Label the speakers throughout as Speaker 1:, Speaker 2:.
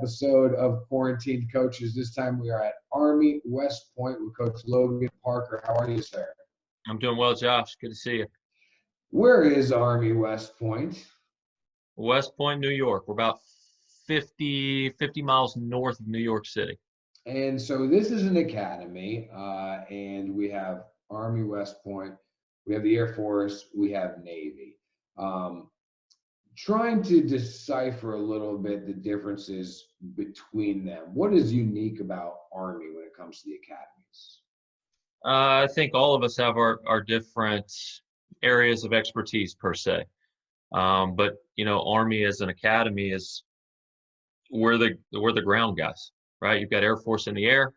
Speaker 1: episode of Quarantined Coaches. This time we are at Army West Point with Coach Logan Parker. How are you, sir?
Speaker 2: I'm doing well, Josh. Good to see you.
Speaker 1: Where is Army West Point?
Speaker 2: West Point, New York. We're about 50 miles north of New York City.
Speaker 1: And so this is an academy, and we have Army West Point, we have the Air Force, we have Navy. Trying to decipher a little bit the differences between them. What is unique about Army when it comes to the academies?
Speaker 2: I think all of us have our different areas of expertise per se. But Army as an academy we're the ground guys, right? You've got Air Force in the air,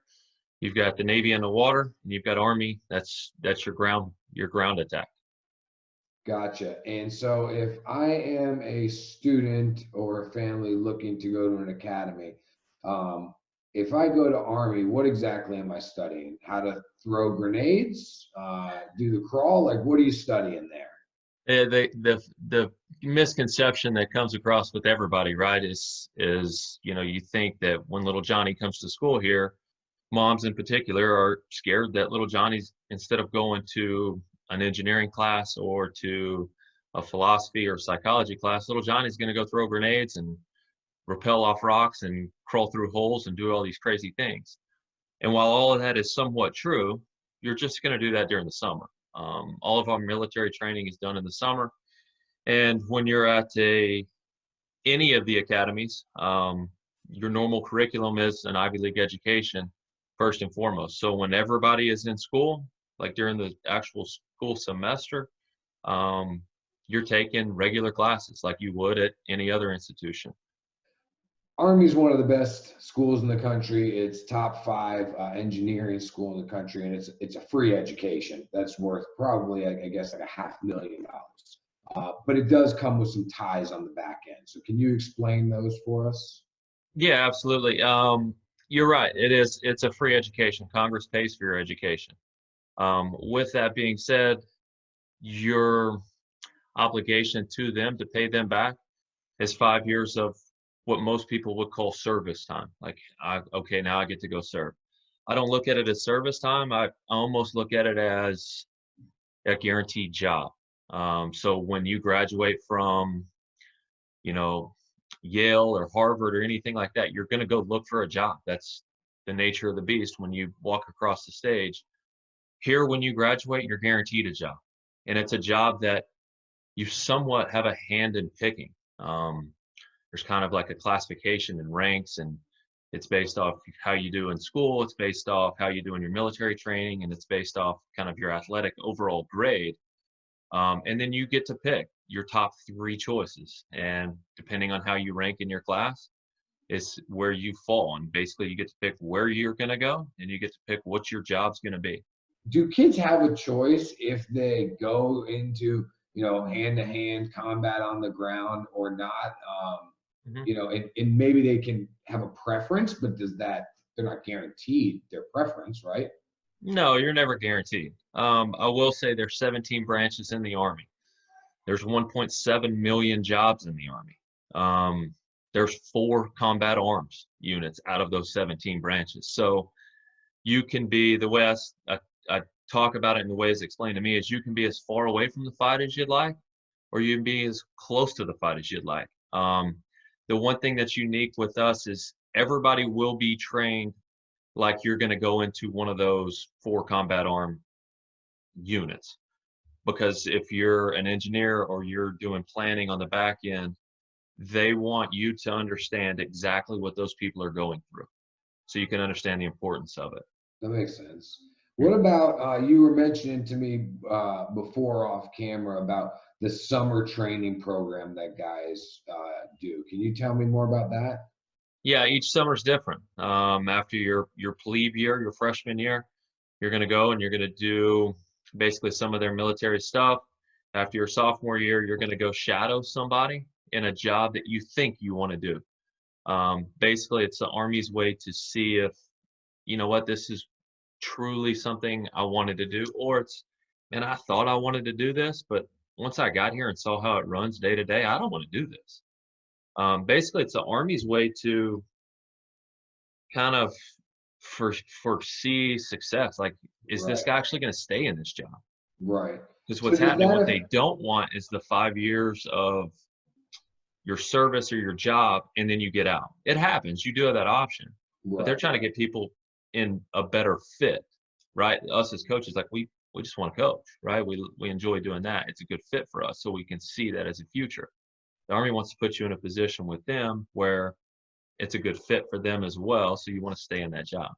Speaker 2: you've got the Navy in the water, and you've got Army. That's your ground attack.
Speaker 1: Gotcha. And so if I am a student or a family looking to go to an academy, if I go to Army, what exactly am I studying? How to throw grenades, do the crawl? Like, what are you studying there?
Speaker 2: The misconception that comes across with everybody, right, is you think that when little Johnny comes to school here, moms in particular are scared that little Johnny's, instead of going to an engineering class or to a philosophy or psychology class, little Johnny's going to go throw grenades and rappel off rocks and crawl through holes and do all these crazy things. And while all of that is somewhat true, you're just going to do that during the summer. All of our military training is done in the summer. And when you're at any of the academies, your normal curriculum is an Ivy League education, first and foremost. So when everybody is in school, like during the actual school semester, you're taking regular classes like you would at any other institution.
Speaker 1: Army is one of the best schools in the country. It's top 5 engineering school in the country, and it's a free education that's worth probably, I guess, like $500,000. But it does come with some ties on the back end. So can you explain those for us?
Speaker 2: Yeah, absolutely. You're right. It's a free education. Congress pays for your education. With that being said, your obligation to them to pay them back is 5 years of what most people would call service time. Like, okay, now I get to go serve. I don't look at it as service time. I almost look at it as a guaranteed job. So when you graduate from, Yale or Harvard or anything like that, you're going to go look for a job. That's the nature of the beast when you walk across the stage. Here, when you graduate, you're guaranteed a job. And it's a job that you somewhat have a hand in picking. There's kind of like a classification and ranks, and it's based off how you do in school. It's based off how you do in your military training, and it's based off kind of your athletic overall grade. And then you get to pick your top 3 choices. And depending on how you rank in your class, is where you fall. And basically, you get to pick where you're going to go, and you get to pick what your job's going to be.
Speaker 1: Do kids have a choice if they go into, hand-to-hand combat on the ground or not? And maybe they can have a preference, but they're not guaranteed their preference, right?
Speaker 2: No, you're never guaranteed. I will say there's 17 branches in the Army. There's 1.7 million jobs in the Army. There's 4 combat arms units out of those 17 branches. So you can be, the way I talk about it in the way it's explained to me, is you can be as far away from the fight as you'd like, or you can be as close to the fight as you'd like. The one thing that's unique with us is everybody will be trained like you're going to go into one of those 4 combat arm units. Because if you're an engineer or you're doing planning on the back end, they want you to understand exactly what those people are going through, so you can understand the importance of it.
Speaker 1: That makes sense. What about, you were mentioning to me before off camera about the summer training program that guys do. Can you tell me more about that?
Speaker 2: Yeah, each summer's different. After your plebe year, your freshman year, you're going to go and you're going to do basically some of their military stuff. After your sophomore year, you're going to go shadow somebody in a job that you think you want to do. Basically, it's the Army's way to see if, this is truly something I wanted to do, or and I thought I wanted to do this, but once I got here and saw how it runs day to day, I don't want to do this. Basically, it's the Army's way to kind of foresee success. Like, is this
Speaker 1: Right.
Speaker 2: guy actually going to stay in this job?
Speaker 1: Right.
Speaker 2: Because
Speaker 1: So
Speaker 2: what's
Speaker 1: does
Speaker 2: happening,
Speaker 1: that
Speaker 2: what they don't want is the 5 years of your service or your job, and then you get out. It happens. You do have that option, but they're
Speaker 1: right.
Speaker 2: trying to get people in a better fit, right? Us as coaches, like we just want to coach, right? We enjoy doing that. It's a good fit for us, so we can see that as a future. The Army wants to put you in a position with them where it's a good fit for them as well, so you want to stay in that job.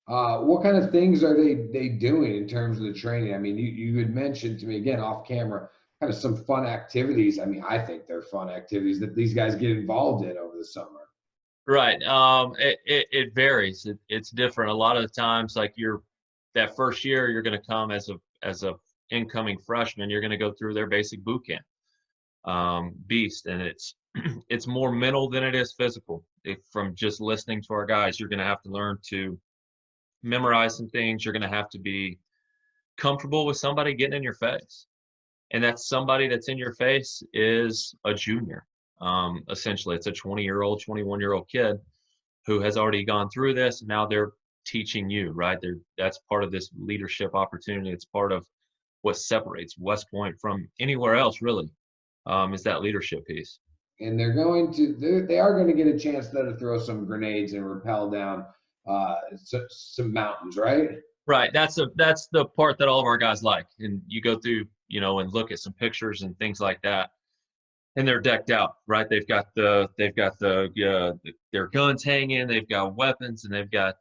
Speaker 1: What kind of things are they doing in terms of the training? I mean, you had mentioned to me again off camera, kind of some fun activities. I mean, I think they're fun activities that these guys get involved in over the summer.
Speaker 2: Right. It varies. It's different. A lot of the times, like that first year, you're going to come as a incoming freshman. You're going to go through their basic boot camp, beast, and it's it's more mental than it is physical. From just listening to our guys, you're going to have to learn to memorize some things. You're going to have to be comfortable with somebody getting in your face, and that's somebody that's in your face is a junior. Essentially, it's a 20-year-old, 21-year-old kid who has already gone through this. And now they're teaching you, right? That's part of this leadership opportunity. It's part of what separates West Point from anywhere else, really, is that leadership piece.
Speaker 1: And they are going to get a chance though to throw some grenades and rappel down some mountains, right?
Speaker 2: Right. That's the part that all of our guys like. And you go through, and look at some pictures and things like that. And they're decked out, right? Their guns hanging, they've got weapons, and they've got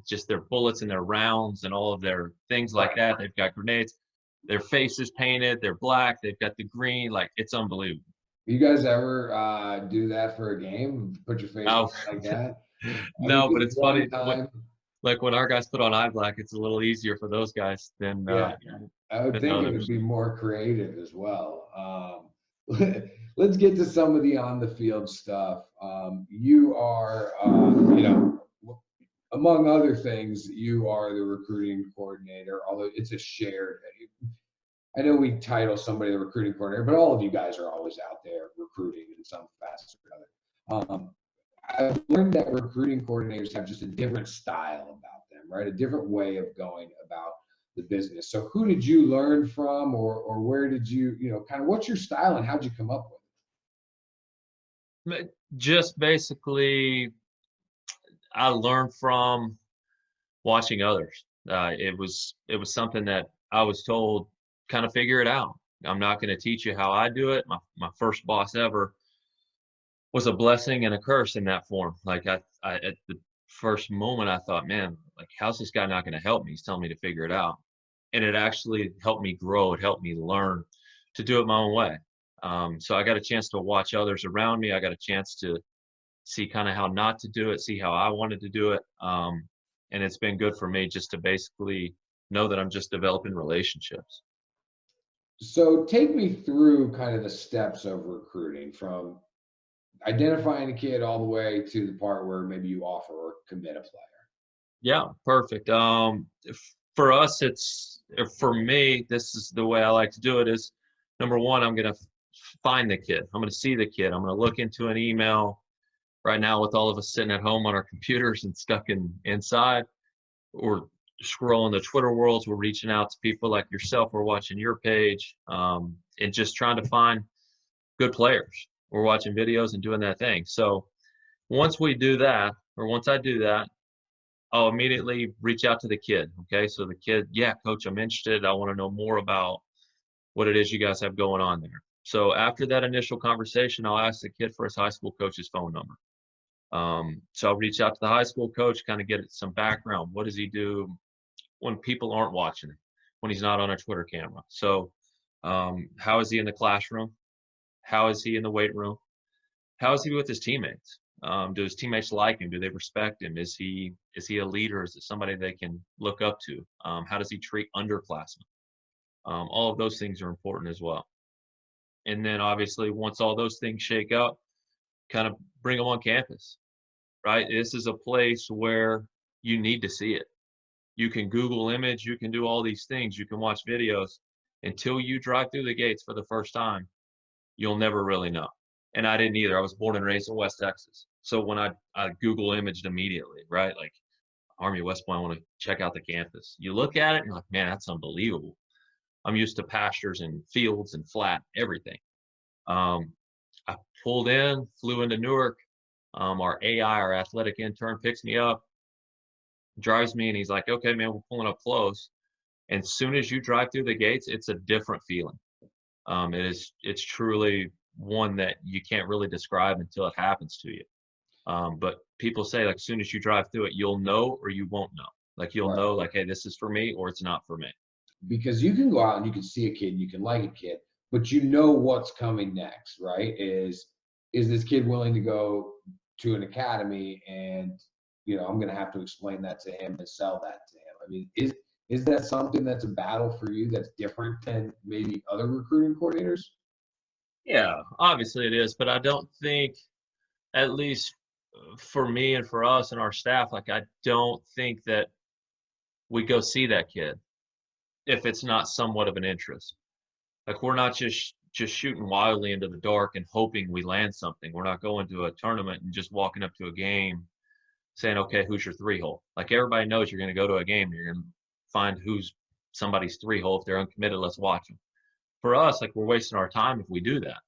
Speaker 2: just their bullets and their rounds and all of their things like
Speaker 1: Right.
Speaker 2: that. They've got grenades. Their faces painted. They're black. They've got the green. Like, it's unbelievable.
Speaker 1: You guys ever do that for a game? Put your face
Speaker 2: Oh,
Speaker 1: like that? I mean,
Speaker 2: no, but
Speaker 1: 'cause
Speaker 2: it's
Speaker 1: one
Speaker 2: funny.
Speaker 1: time,
Speaker 2: Like when our guys put on eye black, it's a little easier for those guys
Speaker 1: yeah, I would
Speaker 2: than
Speaker 1: think it would
Speaker 2: others.
Speaker 1: be more creative as well. Let's get to some of the on the field stuff. You are, among other things, you are the recruiting coordinator, although it's a shared. I know we title somebody the recruiting coordinator, but all of you guys are always out there recruiting in some facet or another. I've learned that recruiting coordinators have just a different style about them, right? A different way of going about the business. So who did you learn from, or where did you, kind of what's your style and how'd you come up with
Speaker 2: Just basically, I learned from watching others. It was something that I was told, kind of figure it out. I'm not going to teach you how I do it. My first boss ever was a blessing and a curse in that form. Like I at the first moment I thought, man, like how's this guy not going to help me? He's telling me to figure it out, and it actually helped me grow. It helped me learn to do it my own way. So I got a chance to watch others around me. I got a chance to see kind of how not to do it, see how I wanted to do it. And it's been good for me just to basically know that I'm just developing relationships.
Speaker 1: it? So take me through kind of the steps of recruiting from identifying a kid all the way to the part where maybe you offer or commit a player.
Speaker 2: Yeah, perfect. For us, for me, this is the way I like to do it is number one, I'm going to find the kid. I'm going to see the kid. I'm going to look into an email right now with all of us sitting at home on our computers and stuck inside. Or scrolling the Twitter worlds. We're reaching out to people like yourself. We're watching your page, and just trying to find good players. We're watching videos and doing that thing. So once we do that, or once I do that, I'll immediately reach out to the kid. Okay, so the kid, yeah, coach, I'm interested. I want to know more about what it is you guys have going on there. So after that initial conversation, I'll ask the kid for his high school coach's phone number. So I'll reach out to the high school coach, kind of get some background. What does he do when people aren't watching him, when he's not on a Twitter camera? So how is he in the classroom? How is he in the weight room? How is he with his teammates? Do his teammates like him? Do they respect him? Is he a leader? Is it somebody they can look up to? How does he treat underclassmen? All of those things are important as well. And then obviously once all those things shake up, kind of bring them on campus, right? This is a place where you need to see it. You can Google image, you can do all these things, you can watch videos. Until you drive through the gates for the first time, you'll never really know. And I didn't either. I was born and raised in West Texas. So when I Google imaged immediately, right? Like Army of West Point, I want to check out the campus. You look at it and you're like, man, that's unbelievable. I'm used to pastures and fields and flat, everything. Um, I pulled in, flew into Newark. Our AI, our athletic intern, picks me up, drives me, and he's like, okay, man, we're pulling up close. And as soon as you drive through the gates, it's a different feeling. It's truly one that you can't really describe until it happens to you. But people say, like, as soon as you drive through it, you'll know or you won't know. Like, you'll
Speaker 1: Right.
Speaker 2: know, like, hey, this is for me or it's not for me.
Speaker 1: Because you can go out and you can see a kid, you can like a kid, but you know what's coming next, right? Is this kid willing to go to an academy, and I'm going to have to explain that to him and sell that to him. I mean, is that something that's a battle for you that's different than maybe other recruiting coordinators?
Speaker 2: Yeah, obviously it is, but I don't think, at least for me and for us and our staff, like, I don't think that we go see that kid if it's not somewhat of an interest. Like, we're not just shooting wildly into the dark and hoping we land something. We're not going to a tournament and just walking up to a game saying, okay, who's your three hole? Like, everybody knows you're going to go to a game and you're going to find who's somebody's three hole. If they're uncommitted, let's watch them. For us, like, we're wasting our time if we do that,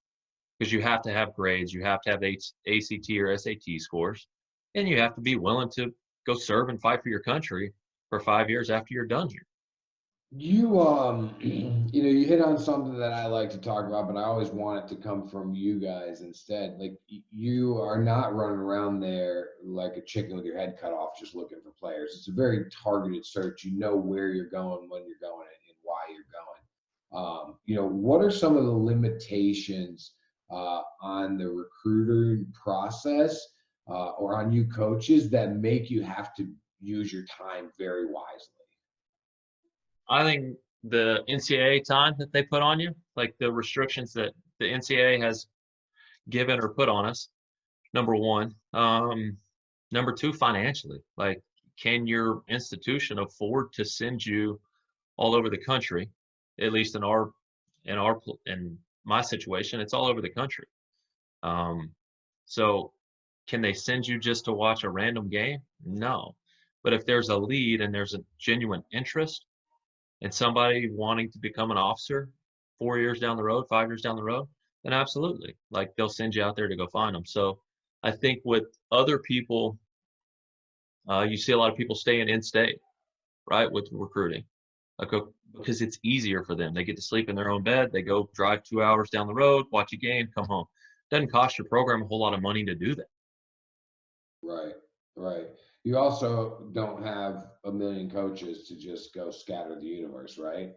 Speaker 2: because you have to have grades, you have to have ACT or SAT scores, and you have to be willing to go serve and fight for your country for 5 years after you're done here.
Speaker 1: You hit on something that I like to talk about, but I always want it to come from you guys instead. Like, you are not running around there like a chicken with your head cut off just looking for players. It's a very targeted search. You know where you're going, when you're going, and why you're going. What are some of the limitations on the recruiting process, or on you coaches, that make you have to use your time very wisely?
Speaker 2: I think the NCAA time that they put on you, like the restrictions that the NCAA has given or put on us, number one. Number two, financially. Like, can your institution afford to send you all over the country? At least in my situation, it's all over the country. Um, so can they send you just to watch a random game? No. But if there's a lead and there's a genuine interest and somebody wanting to become an officer 4 years down the road, 5 years down the road, then absolutely. Like, they'll send you out there to go find them. So I think with other people, you see a lot of people staying in state, right, with recruiting, like, because it's easier for them. They get to sleep in their own bed. They go drive 2 hours down the road, watch a game, come home. Doesn't cost your program a whole lot of money to do that.
Speaker 1: Right, right. You also don't have a million coaches to just go scatter the universe, right?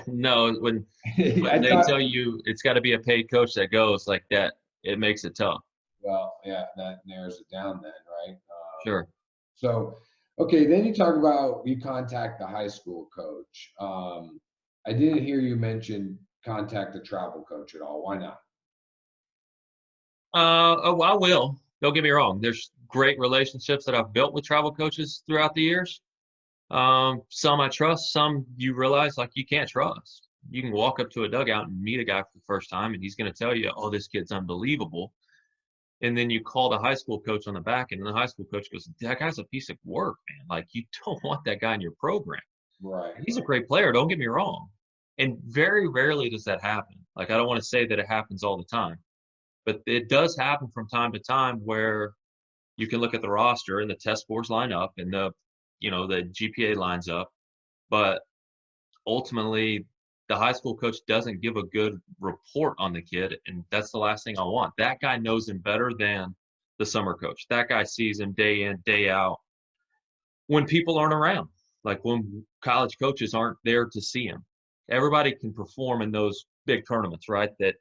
Speaker 2: No, when
Speaker 1: I
Speaker 2: they
Speaker 1: thought,
Speaker 2: tell you it's got to be a paid coach that goes like that, it makes it tough.
Speaker 1: well, yeah, that narrows it down then, right?
Speaker 2: Sure.
Speaker 1: So, okay, then you talk about you contact the high school coach. I didn't hear you mention contact the travel coach at all. Why not?
Speaker 2: Oh, I will. Don't get me wrong. There's great relationships that I've built with travel coaches throughout the years. Some I trust, some you realize, like, you can't trust. You can walk up to a dugout and meet a guy for the first time, and he's going to tell you, "Oh, this kid's unbelievable." And then you call the high school coach on the back end, and the high school coach goes, "That guy's a piece of work, man. Like, you don't want that guy in your program.
Speaker 1: Right.
Speaker 2: He's a great player. Don't get me wrong." And very rarely does that happen. Like, I don't want to say that it happens all the time, but it does happen from time to time where you can look at the roster and the test scores line up and the GPA lines up, but ultimately the high school coach doesn't give a good report on the kid, and that's the last thing I want. That guy knows him better than the summer coach. That guy sees him day in, day out when people aren't around, like when college coaches aren't there to see him. Everybody can perform in those big tournaments, right? That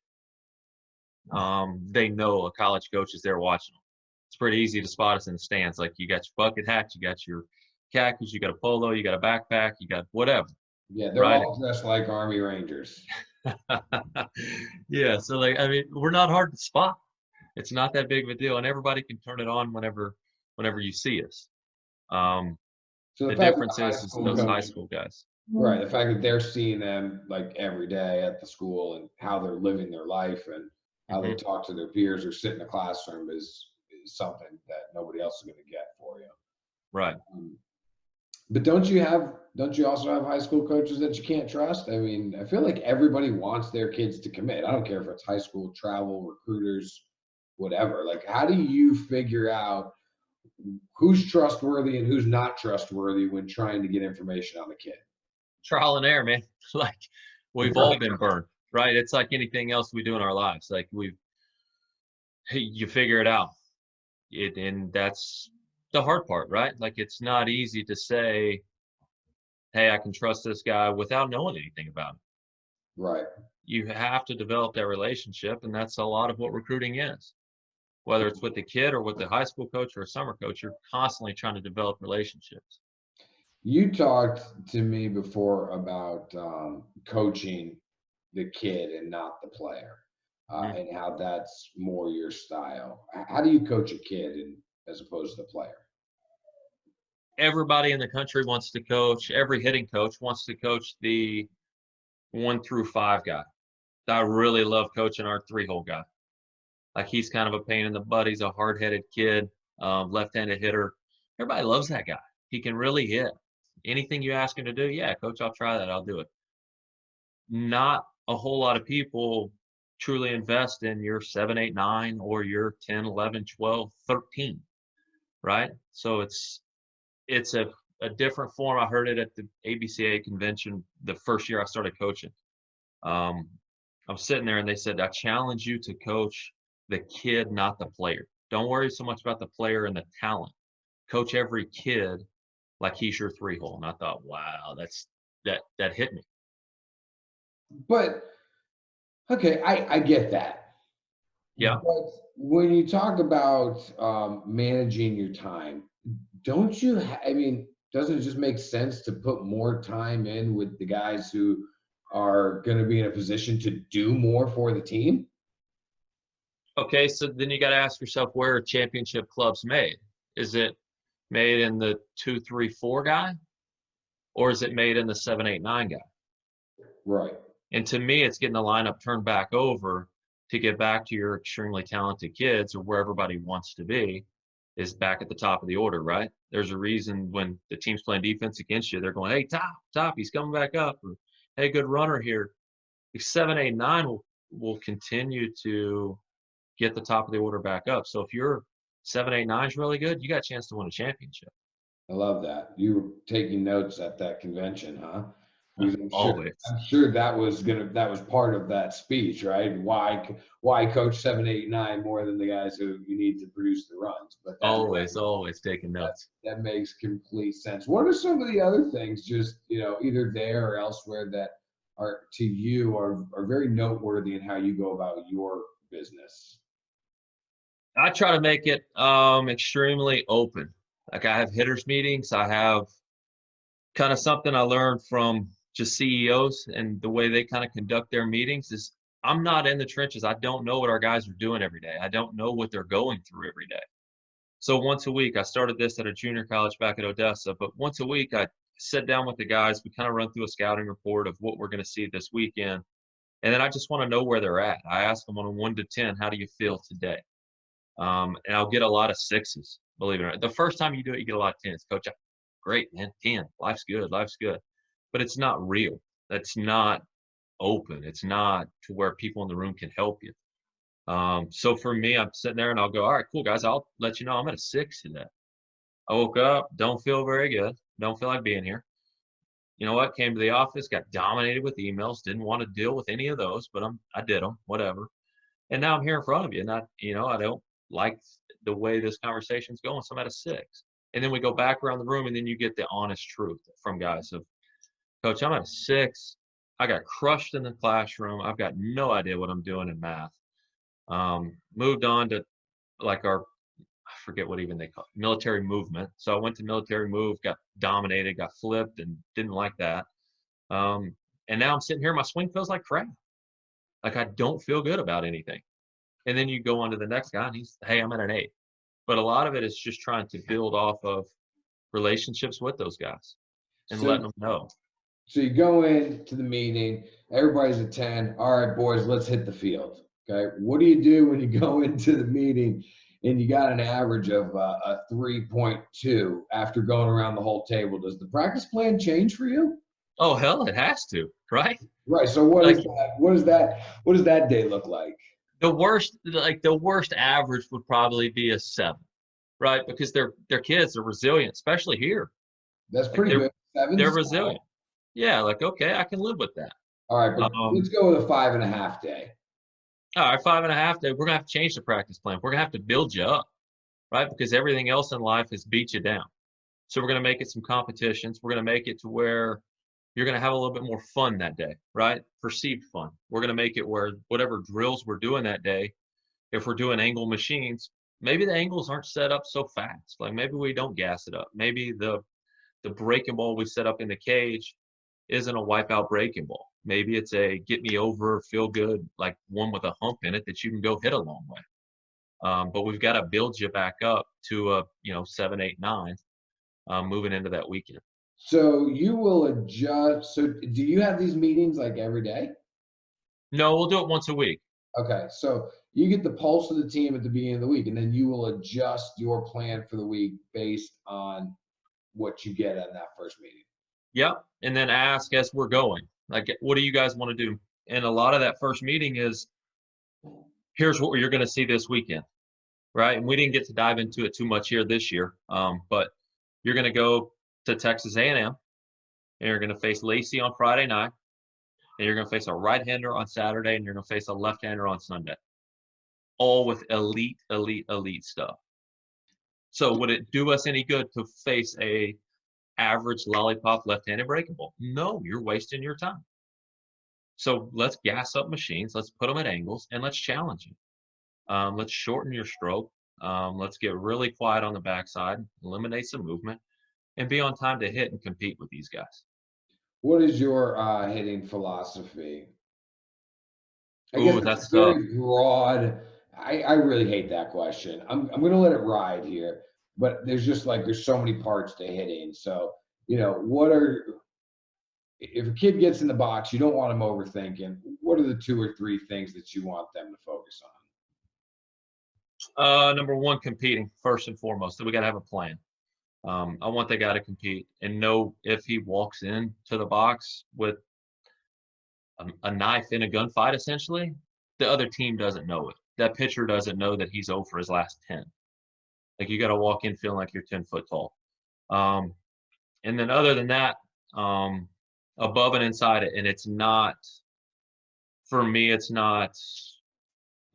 Speaker 2: they know a college coach is there watching them. It's pretty easy to spot us in the stands. Like, you got your bucket hat, you got your khakis, you got a polo, you got a backpack, you got whatever,
Speaker 1: Yeah, they're
Speaker 2: right?
Speaker 1: all dressed like Army Rangers.
Speaker 2: Yeah, so, like, I mean, we're not hard to spot. It's not that big of a deal, and everybody can turn it on whenever you see us. Um,
Speaker 1: So
Speaker 2: the
Speaker 1: the fact that
Speaker 2: difference
Speaker 1: the high
Speaker 2: is
Speaker 1: school
Speaker 2: those high
Speaker 1: coach,
Speaker 2: school guys.
Speaker 1: right, the fact that they're seeing them like every day at the school, and how they're living their life, and how they
Speaker 2: Hmm.
Speaker 1: talk to their peers or sit in the classroom, is something that nobody else is going to get for you.
Speaker 2: Right.
Speaker 1: But don't you also have high school coaches that you can't trust? I mean, I feel like everybody wants their kids to commit. I don't care if it's high school, travel, recruiters, whatever. Like, how do you figure out who's trustworthy and who's not trustworthy when trying to get information on the kid?
Speaker 2: Trial and error, man. Like we've all been burned, right? It's like anything else we do in our lives. Like you figure it out. And that's the hard part, right? Like it's not easy to say, hey, I can trust this guy without knowing anything about him.
Speaker 1: Right.
Speaker 2: You have to develop that relationship, and that's a lot of what recruiting is. Whether it's with the kid or with the high school coach or a summer coach, you're constantly trying to develop relationships.
Speaker 1: You talked to me before about coaching the kid and not the player, and how that's more your style. How do you coach a kid as opposed to the player?
Speaker 2: Everybody in the country wants to coach. Every hitting coach wants to coach the 1 through 5 guy. I really love coaching our 3-hole guy. Like he's kind of a pain in the butt. He's a hard-headed kid, left-handed hitter. Everybody loves that guy. He can really hit. Anything you ask him to do, yeah, coach, I'll try that. I'll do it. Not a whole lot of people truly invest in your 7, 8, 9 or your 10, 11, 12, 13, right? So it's a different form. I heard it at the ABCA convention the first year I started coaching. I'm sitting there and they said, I challenge you to coach the kid, not the player. Don't worry so much about the player and the talent. Coach every kid like he's your 3-hole. And I thought, wow, that hit me.
Speaker 1: But okay, I get that.
Speaker 2: Yeah.
Speaker 1: But when you talk about managing your time, don't you? I mean, doesn't it just make sense to put more time in with the guys who are going to be in a position to do more for the team?
Speaker 2: Okay, so then you got to ask yourself, where are championship clubs made? Is it made in the 2, 3, 4 guy, or is it made in the 7, 8, 9 guy?
Speaker 1: Right.
Speaker 2: And to me, it's getting the lineup turned back over to get back to your extremely talented kids, or where everybody wants to be, is back at the top of the order, right? There's a reason when the team's playing defense against you, they're going, hey, top, he's coming back up, or hey, good runner here. 7, 8, 9 will continue to get the top of the order back up. So if your 7, 8, 9 is really good, you got a chance to win a championship.
Speaker 1: I love that. You were taking notes at that convention, huh? Because
Speaker 2: Always.
Speaker 1: I'm sure that was part of that speech, right? Why coach 7, 8, 9 more than the guys who you need to produce the runs? But
Speaker 2: Always taking notes.
Speaker 1: That makes complete sense. What are some of the other things, just either there or elsewhere, that are to you are very noteworthy in how you go about your business?
Speaker 2: I try to make it extremely open. Like I have hitters meetings. I have kind of something I learned from just CEOs and the way they kind of conduct their meetings is I'm not in the trenches. I don't know what our guys are doing every day. I don't know what they're going through every day. So once a week, I started this at a junior college back at Odessa, but once a week I sit down with the guys. We kind of run through a scouting report of what we're going to see this weekend. And then I just want to know where they're at. I ask them on a 1 to 10, how do you feel today? And I'll get a lot of 6s, believe it or not. The first time you do it, you get a lot of 10s. Coach, great, man, 10. Life's good. But it's not real. That's not open. It's not to where people in the room can help you. So for me, I'm sitting there and I'll go, all right, cool, guys. I'll let you know I'm at a 6 today. I woke up, don't feel very good. Don't feel like being here. You know what? Came to the office, got dominated with emails. Didn't want to deal with any of those, but I did them, whatever. And now I'm here in front of you. And I don't like the way this conversation's going. So I'm at a 6. And then we go back around the room and then you get the honest truth from guys of, Coach, I'm at a 6. I got crushed in the classroom. I've got no idea what I'm doing in math. Moved on to like I forget what even they call it, military movement. So I went to military move, got dominated, got flipped, and didn't like that. And now I'm sitting here, my swing feels like crap. Like I don't feel good about anything. And then you go on to the next guy and he's, hey, I'm at an 8. But a lot of it is just trying to build off of relationships with those guys and letting them know.
Speaker 1: So you go into the meeting, everybody's a 10. All right, boys, let's hit the field. Okay. What do you do when you go into the meeting and you got an average of a 3.2 after going around the whole table, does the practice plan change for you?
Speaker 2: Oh hell, it has to, right?
Speaker 1: Right. So what is
Speaker 2: Like
Speaker 1: that? What does that day look like?
Speaker 2: the worst average would probably be a 7, right? Because they're kids, they're resilient, especially here.
Speaker 1: That's
Speaker 2: Like
Speaker 1: pretty good.
Speaker 2: they're
Speaker 1: Seven's
Speaker 2: resilient. Yeah, like okay, I can live with that.
Speaker 1: all right, but let's
Speaker 2: Um,
Speaker 1: go with a 5.5 day.
Speaker 2: all right, 5.5 day, we're gonna have to change the practice plan. We're gonna have to build you up, right? Because everything else in life has beat you down. So we're gonna make it some competitions. We're gonna make it to where you're gonna have a little bit more fun that day, right? Perceived fun. We're gonna make it where whatever drills we're doing that day, if we're doing angle machines, maybe the angles aren't set up so fast. Like maybe we don't gas it up. Maybe the breaking ball we set up in the cage isn't a wipeout breaking ball. Maybe it's a get me over, feel good, like one with a hump in it that you can go hit a long way. But we've got to build you back up to a 7, 8, 9, moving into that weekend.
Speaker 1: So you will adjust. So do you have these meetings like every day?
Speaker 2: No, we'll do it once a week.
Speaker 1: Okay, so you get the pulse of the team at the beginning of the week, and then you will adjust your plan for the week based on what you get in that first meeting.
Speaker 2: Yep. And then ask as we're going, like, what do you guys want to do? And a lot of that first meeting is here's what you're going to see this weekend, right? And we didn't get to dive into it too much here this year, but you're going to go to Texas A&M, and you're going to face Lacey on Friday night, and you're going to face a right-hander on Saturday, and you're going to face a left-hander on Sunday, all with elite, elite, elite stuff. So would it do us any good to face a average lollipop left-handed breaking ball? No, you're wasting your time. So let's gas up machines, let's put them at angles, and let's challenge you. Let's shorten your stroke. Let's get really quiet on the backside, eliminate some movement, and be on time to hit and compete with these guys.
Speaker 1: What is your hitting philosophy? I guess
Speaker 2: Ooh,
Speaker 1: that's
Speaker 2: that's
Speaker 1: a
Speaker 2: tough.
Speaker 1: very broad. I really hate that question. I'm gonna let it ride here, but there's so many parts to hitting. So what are if a kid gets in the box, you don't want them overthinking. What are the 2 or 3 things that you want them to focus on?
Speaker 2: Number one, competing first and foremost. So we got to have a plan. I want the guy to compete and know if he walks into the box with a knife in a gunfight, essentially, the other team doesn't know it. That pitcher doesn't know that he's over his last 10. Like you got to walk in feeling like you're 10 foot tall. Um, and then other than that, um, above and inside it, and it's not for me. It's not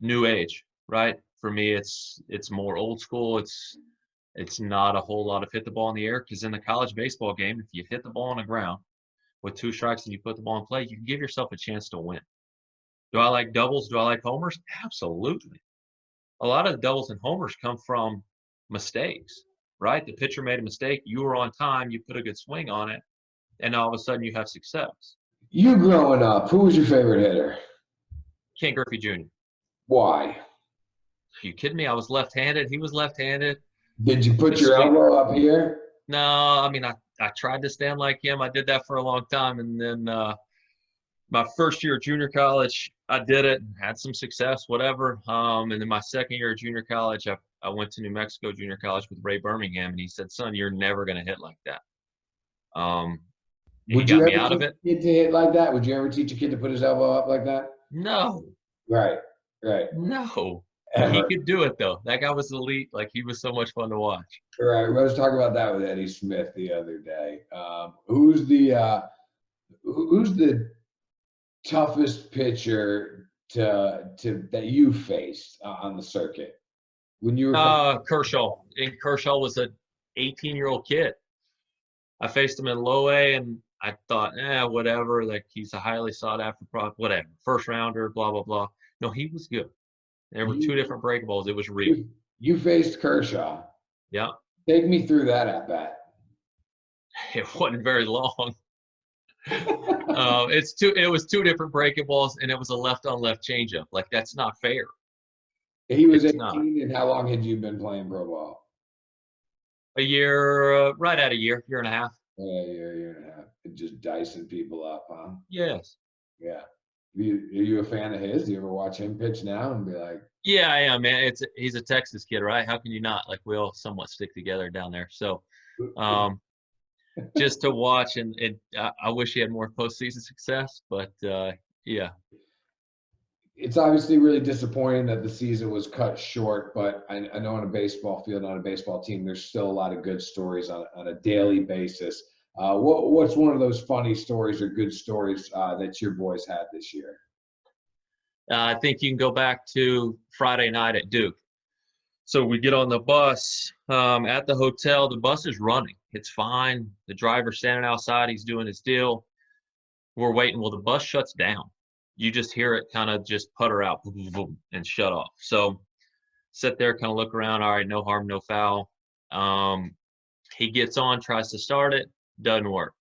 Speaker 2: new age, right? For me, it's more old school. It's not a whole lot of hit the ball in the air because in the college baseball game, if you hit the ball on the ground with 2 strikes and you put the ball in play, you can give yourself a chance to win. Do I like doubles? Do I like homers? Absolutely. A lot of the doubles and homers come from mistakes, right? The pitcher made a mistake. You were on time. You put a good swing on it, and all of a sudden you have success.
Speaker 1: You growing up, who was your favorite hitter?
Speaker 2: Ken Griffey Jr.
Speaker 1: Why?
Speaker 2: Are you kidding me? I was left-handed. He was left-handed.
Speaker 1: Did you
Speaker 2: The
Speaker 1: put your
Speaker 2: swing.
Speaker 1: elbow up here?
Speaker 2: No, I mean I tried to stand like him. I did that for a long time, and then my first year of junior college, I did it, had some success, whatever. And then my second year of junior college, I went to New Mexico Junior College with Ray Birmingham, and he said, "Son, you're never going to hit like that." He
Speaker 1: Would you
Speaker 2: got me
Speaker 1: ever
Speaker 2: out of
Speaker 1: teach
Speaker 2: it.
Speaker 1: a kid to hit like that? Would you ever teach a kid to put his elbow up like that?
Speaker 2: No,
Speaker 1: Right, right.
Speaker 2: no. He
Speaker 1: Ever.
Speaker 2: could do it though. That guy was elite. Like he was so much fun to watch.
Speaker 1: Right. I was talking about that with Eddie Smith the other day. Who's the toughest pitcher to that you faced on the circuit when you were coming?
Speaker 2: Kershaw. And Kershaw was a 18-year-old kid. I faced him in low A, and I thought, whatever. Like he's a highly sought after product, whatever. First rounder, blah blah blah. No, he was good. There were 2
Speaker 1: You
Speaker 2: different breakables. It was real.
Speaker 1: you faced Kershaw.
Speaker 2: Yeah,
Speaker 1: Take me through that at bat.
Speaker 2: it wasn't very long. It was 2 different breakables, and it was a left on left changeup. Like that's not fair.
Speaker 1: He was
Speaker 2: It's not.
Speaker 1: 18, and how long had you been playing pro ball?
Speaker 2: A year, right at a year and a half.
Speaker 1: Yeah, year and a half. And just dicing people up, huh?
Speaker 2: Yes.
Speaker 1: Yeah. Are you a fan of his? Do you ever watch him pitch now and be like,
Speaker 2: Yeah, I am, man. He's a Texas kid, right? How can you not? Like we all somewhat stick together down there. So um, just to watch, and I wish he had more postseason success, but yeah.
Speaker 1: it's obviously really disappointing that the season was cut short, but I know on a baseball field, on a baseball team, there's still a lot of good stories on a daily basis. What's one of those funny stories or good stories that your boys had this year?
Speaker 2: I think you can go back to Friday night at Duke. So we get on the bus at the hotel. The bus is running. It's fine. The driver's standing outside. He's doing his deal. We're waiting. Well, the bus shuts down. You just hear it kind of just putter out boom, boom, boom, and shut off. So sit there, kind of look around. All right, no harm, no foul. He gets on, tries to start it, doesn't work.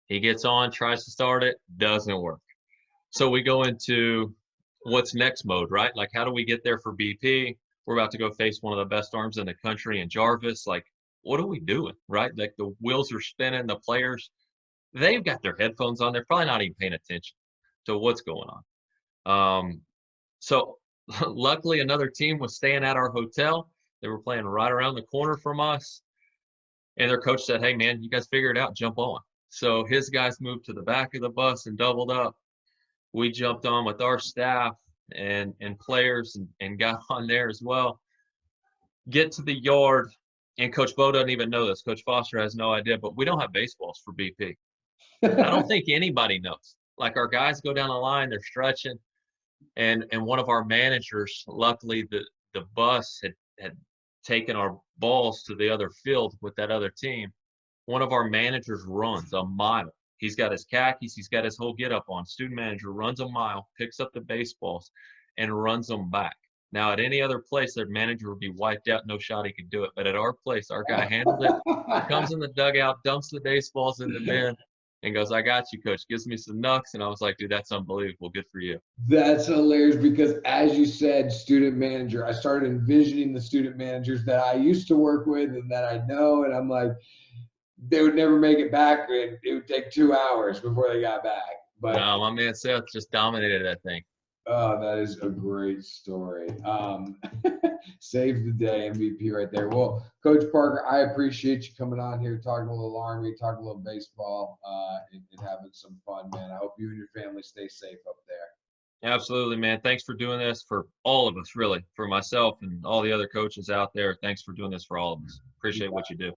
Speaker 2: He gets on, tries to start it, doesn't work. So we go into what's next mode, right? Like, how do we get there for BP? We're about to go face one of the best arms in the country in Jarvis. Like, what are we doing, right? Like, the wheels are spinning. The players, they've got their headphones on. They're probably not even paying attention to what's going on. So luckily, another team was staying at our hotel. They were playing right around the corner from us. And their coach said, "Hey, man, you guys figure it out. Jump on." So his guys moved to the back of the bus and doubled up. We jumped on with our staff and players and got on there as well. Get to the yard, and Coach Bo doesn't even know this. Coach Foster has no idea, but we don't have baseballs for BP. I don't think anybody knows. Like our guys go down the line, they're stretching, and one of our managers, luckily the bus had taken our balls to the other field with that other team. One of our managers runs a mile. He's got his khakis, he's got his whole get up on. Student manager runs a mile, picks up the baseballs, and runs them back. Now, at any other place, their manager would be wiped out, no shot he could do it. But at our place, our guy handled it, comes in the dugout, dumps the baseballs in the bin, and goes, "I got you, coach." Gives me some knucks, and I was like, "Dude, that's unbelievable. Good for you."
Speaker 1: That's hilarious because, as you said, student manager, I started envisioning the student managers that I used to work with and that I know, and I'm like, they would never make it back. And it would take 2 hours before they got back. But
Speaker 2: No, my man Seth just dominated that thing.
Speaker 1: oh, that is a great story. Saved the day, MVP right there. Well, Coach Parker, I appreciate you coming on here, talking a little Army, talking a little baseball, and having some fun, man. I hope you and your family stay safe up there.
Speaker 2: Absolutely, man. Thanks for doing this for all of us, really, for myself and all the other coaches out there. Thanks for doing this for all of us. Appreciate what you do.